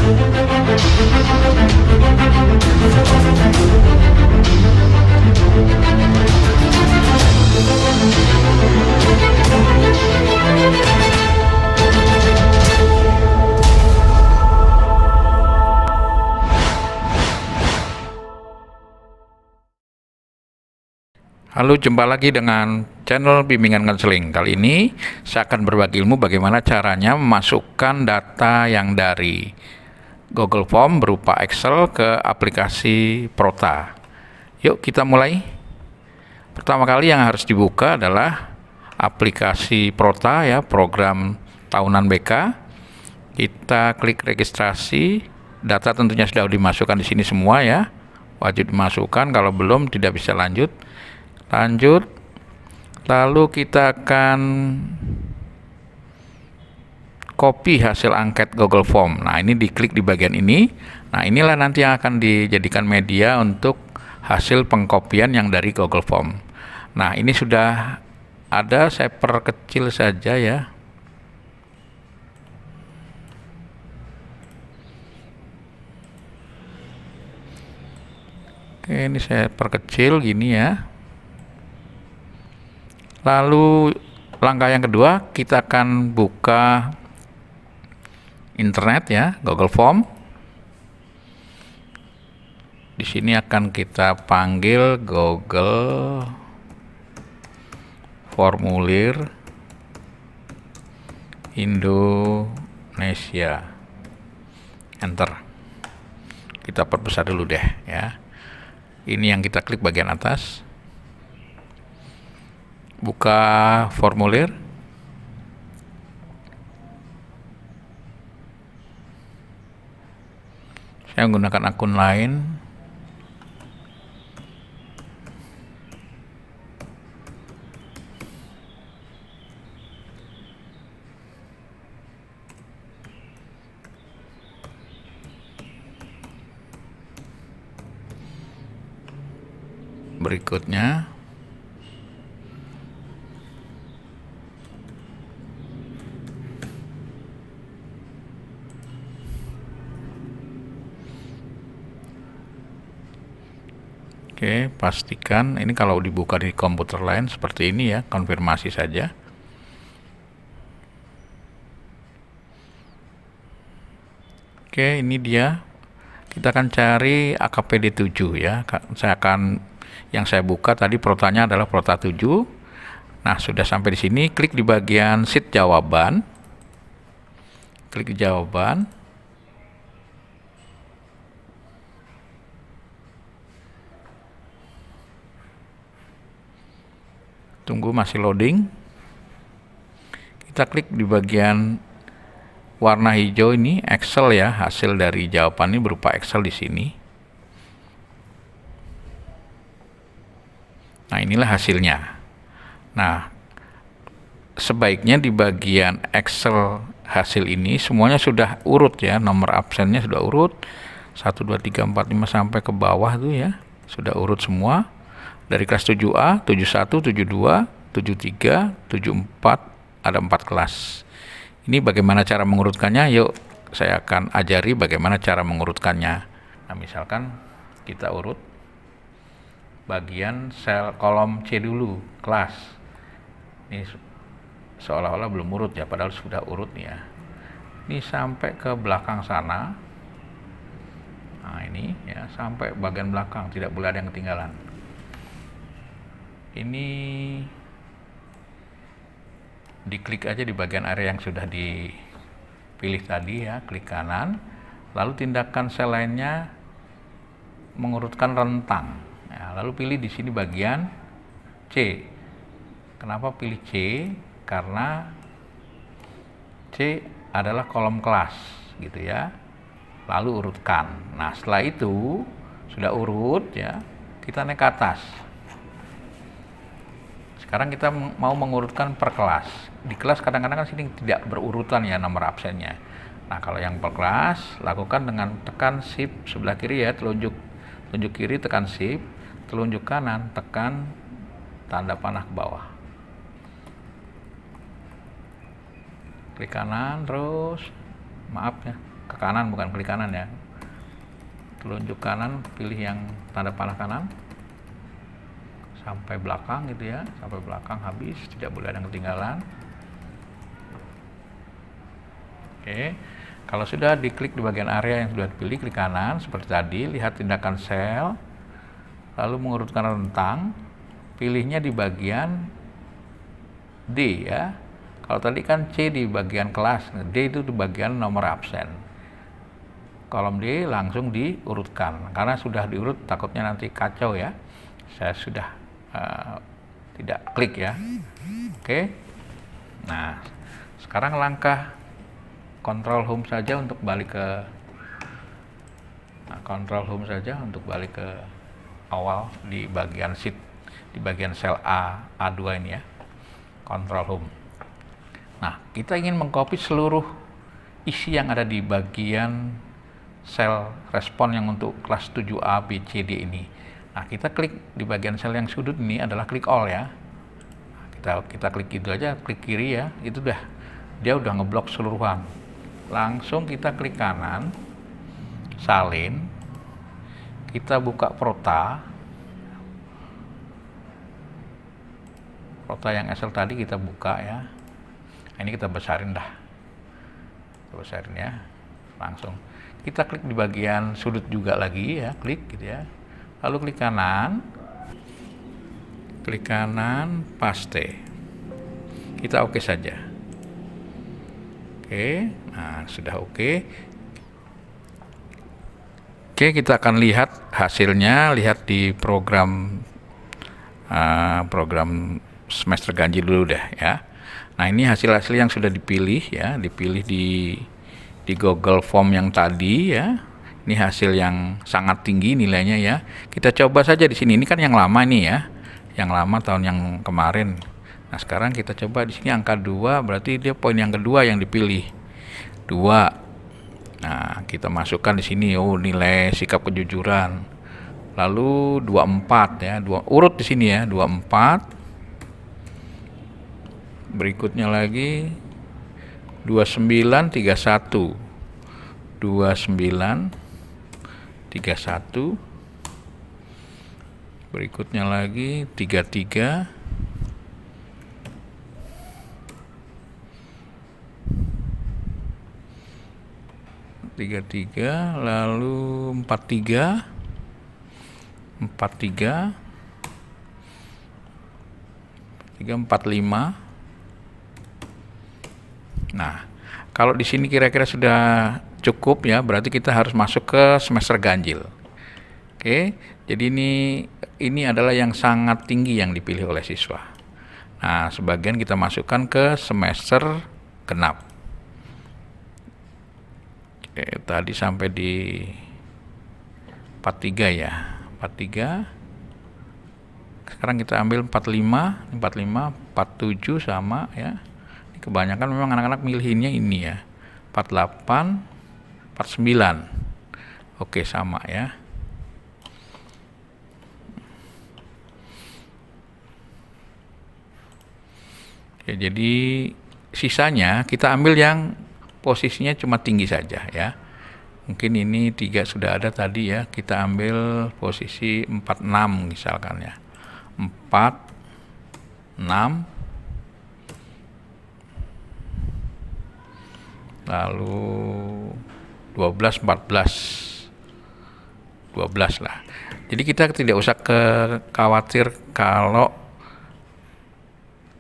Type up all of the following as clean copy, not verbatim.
Halo, jumpa lagi dengan channel Bimbingan Konseling. Kali ini saya akan berbagi ilmu bagaimana caranya memasukkan data yang dari Google Form berupa Excel ke aplikasi Prota. Yuk kita mulai. Pertama kali yang harus dibuka adalah aplikasi Prota ya, program tahunan BK. Kita klik registrasi. Data tentunya sudah dimasukkan di sini semua ya. Wajib dimasukkan, kalau belum tidak bisa lanjut. Lalu kita akan copy hasil angket Google Form. Nah, ini diklik di bagian ini. Nah, inilah nanti yang akan dijadikan media untuk hasil pengkopian yang dari Google Form. Nah, ini sudah ada, saya perkecil saja ya. Oke, ini saya perkecil gini ya. Lalu langkah yang kedua, kita akan buka internet ya, Google Form. Di sini akan kita panggil Google Formulir Indonesia. Enter. Kita perbesar dulu deh ya. Ini yang kita klik bagian atas. Buka formulir. Saya menggunakan akun lain. Berikutnya oke, pastikan ini kalau dibuka di komputer lain seperti ini ya, konfirmasi saja. Oke, ini dia. Kita akan cari AKPD 7 ya. Yang saya buka tadi protanya adalah Prota 7. Nah, sudah sampai di sini, klik di bagian sheet jawaban. Klik jawaban. Tunggu, masih loading. Kita klik di bagian warna hijau ini, Excel ya, hasil dari jawaban ini berupa Excel di sini. Nah, inilah hasilnya. Nah, sebaiknya di bagian Excel hasil ini semuanya sudah urut ya, nomor absennya sudah urut 1 2 3 4 5 sampai ke bawah tuh ya, sudah urut semua. Dari kelas 7A, 71, 72, 73, 74, ada 4 kelas. Ini bagaimana cara mengurutkannya? Yuk, saya akan ajari bagaimana cara mengurutkannya. Nah, misalkan kita urut bagian sel kolom C dulu, kelas. Ini seolah-olah belum urut ya, padahal sudah urut ya. Ini sampai ke belakang sana. Nah, ini ya, sampai bagian belakang, tidak boleh ada yang ketinggalan. Ini diklik aja di bagian area yang sudah dipilih tadi ya, klik kanan. Lalu tindakan sel lainnya mengurutkan rentang. Ya, lalu pilih di sini bagian C. Kenapa pilih C? Karena C adalah kolom kelas gitu ya. Lalu urutkan. Nah, setelah itu sudah urut ya, kita naik ke atas. Sekarang kita mau mengurutkan per kelas. Di kelas kadang-kadang kan sini tidak berurutan ya nomor absennya. Nah, kalau yang per kelas, lakukan dengan tekan shift sebelah kiri ya, telunjuk kiri tekan shift, telunjuk kanan tekan tanda panah ke bawah. Klik kanan terus, maaf ya, ke kanan, bukan klik kanan ya. Telunjuk kanan, pilih yang tanda panah kanan sampai belakang gitu ya, sampai belakang habis, tidak boleh ada yang ketinggalan. Oke, kalau sudah diklik di bagian area yang sudah dipilih, klik kanan seperti tadi, lihat tindakan sel, lalu mengurutkan rentang, pilihnya di bagian D ya. Kalau tadi kan C di bagian kelas, D itu di bagian nomor absen. Kolom D langsung diurutkan, karena sudah diurut takutnya nanti kacau ya. Saya sudah tidak klik ya. Oke. Nah, sekarang langkah Control Home saja untuk balik ke Control Home saja untuk balik ke awal di bagian sheet, di bagian sel A2 ini ya. Control Home. Nah, kita ingin mengcopy seluruh isi yang ada di bagian sel respon yang untuk kelas 7A, B, C, D ini. Nah, kita klik di bagian sel yang sudut ini adalah klik all ya. Kita klik itu aja, klik kiri ya, itu dah. Dia udah ngeblok seluruhan. Langsung kita klik kanan, salin, kita buka Prota yang Excel tadi kita buka ya. Ini kita besarin dah, kita besarin ya. Langsung kita klik di bagian sudut juga lagi ya, klik gitu ya. Lalu klik kanan, paste. Kita oke saja. Oke, nah sudah oke. Oke, kita akan lihat hasilnya, lihat di program semester ganjil dulu deh ya. Nah, ini hasil-hasil yang sudah dipilih ya, dipilih di Google Form yang tadi ya. Ini hasil yang sangat tinggi nilainya ya. Kita coba saja di sini. Ini kan yang lama nih ya. Yang lama tahun yang kemarin. Nah, sekarang kita coba di sini angka 2, berarti dia poin yang kedua yang dipilih. 2. Nah, kita masukkan di sini nilai sikap kejujuran. Lalu 24 ya, urut di sini ya, 24. Berikutnya lagi 29 31. 29 31. Berikutnya lagi 33. Lalu 43 45. Nah, kalau di sini kira-kira sudah cukup ya, berarti kita harus masuk ke semester ganjil. Oke, jadi ini adalah yang sangat tinggi yang dipilih oleh siswa. Nah, sebagian kita masukkan ke semester genap. Oke, tadi sampai di 43 ya, 43. Sekarang kita ambil 45, 47 sama ya. Kebanyakan memang anak-anak milihinnya ini ya, 48, 49. Oke, sama ya. Oke, jadi sisanya kita ambil yang posisinya cuma tinggi saja ya. Mungkin ini 3 sudah ada tadi ya, kita ambil posisi 46 misalkan ya. 4, 6, lalu 12, 14, 12 lah. Jadi kita tidak usah khawatir kalau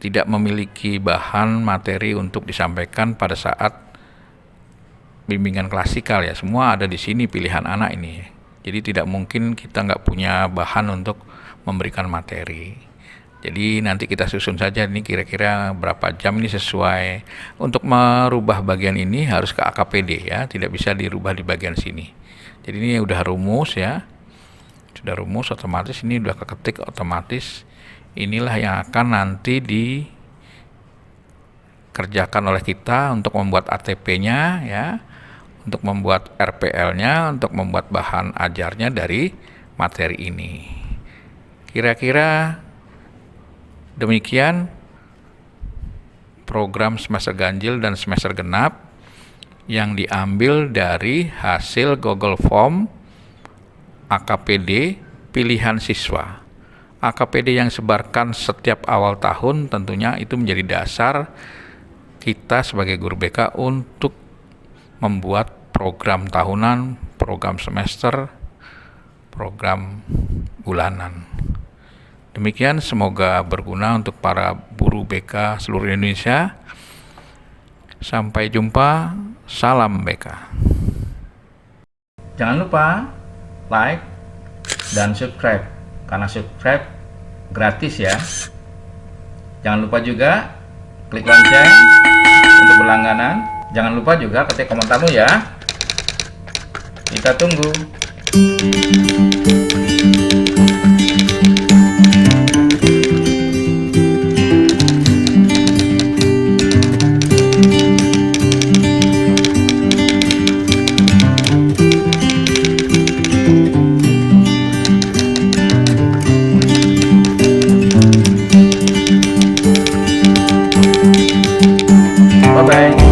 tidak memiliki bahan materi untuk disampaikan pada saat bimbingan klasikal ya. Semua ada di sini pilihan anak ini. Jadi tidak mungkin kita nggak punya bahan untuk memberikan materi. Jadi nanti kita susun saja ini kira-kira berapa jam ini sesuai. Untuk merubah bagian ini harus ke AKPD ya, tidak bisa dirubah di bagian sini. Jadi ini udah rumus ya, sudah rumus otomatis, ini udah keketik otomatis. Inilah yang akan nanti dikerjakan oleh kita untuk membuat ATP-nya ya, untuk membuat RPL-nya, untuk membuat bahan ajarnya dari materi ini. Kira-kira demikian program semester ganjil dan semester genap yang diambil dari hasil Google Form AKPD pilihan siswa. AKPD yang sebarkan setiap awal tahun tentunya itu menjadi dasar kita sebagai guru BK untuk membuat program tahunan, program semester, program bulanan. Demikian, semoga berguna untuk para guru BK seluruh Indonesia. Sampai jumpa, salam BK. Jangan lupa like dan subscribe, karena subscribe gratis ya. Jangan lupa juga klik lonceng untuk berlangganan. Jangan lupa juga ketik komentarmu ya. Kita tunggu. Bye-bye.